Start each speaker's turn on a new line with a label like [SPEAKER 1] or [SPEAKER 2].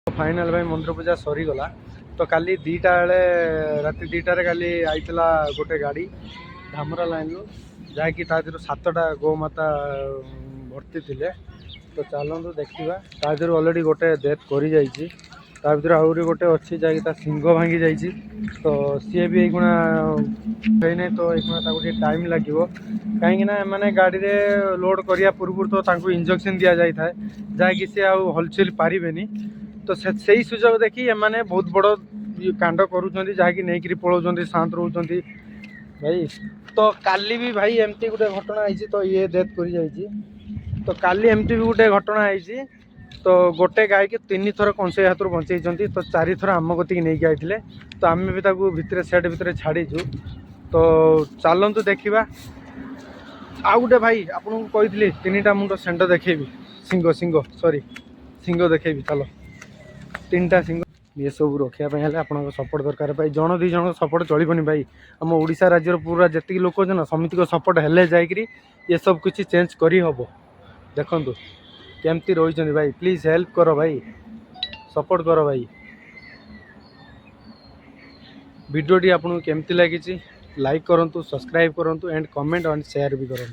[SPEAKER 1] Final भाई मंदिर पूजा सरीगला तो काली दीटा बेले राति दीटार काली आईला गोटे गाड़ी धामरा लाइन जहाँकि तादर 7टा गोमाता भर्ती थे। तो चलतु देखा तादर अलरेडी गोटे डेथ कर भर आहरी गोटे अच्छी जहाँकि सिंह भांगी जाइए। तो सी भी ये तो ये टाइम लगे कहीं मैंने गाड़ी में लोड करने पूर्व तो इंजेक्शन दि जाए जहाँकि सी हलचल पारे। तो से ही सुजोग देखी एमाने बहुत बड़ कांड करुँच जहाँकि नहीं पलाउं शांत रोच भाई। तो काली भी भाई एमती गोटे घटना आई तो ये डेथ कर जाइए। तो काली एमती भी गोटे घटना आई तो गोटे गाय के 3 थर कंसे हाथ बचे तो 4 थर आम गति नहीं आते। तो आम भी भितर सेट भितर छाड़ीचु। तो चलतु देखा आउ गोटे भाई आपको कही 3टा मुंड सेंड देखेबी सिंह सिंह सॉरी सिंह देखेबी चलो 3टा सिंह ये सब रखापी आप सपोर्ट दरकार भाई। जन 2 जन सपोर्ट चलनी भाई। आम ओडिशा राज्यर पूरा जी लोक ना समिति को सपोर्ट हेले जाकरी ये सब कुछ चेंज करी हबो। देखंतु केमती रही भाई प्लीज हेल्प करो भाई सपोर्ट करो भाई। वीडियोटी आपको केमती लगी लाइक करूँ सब्सक्राइब करूँ एंड कमेंट एंड शेयर भी करूँ।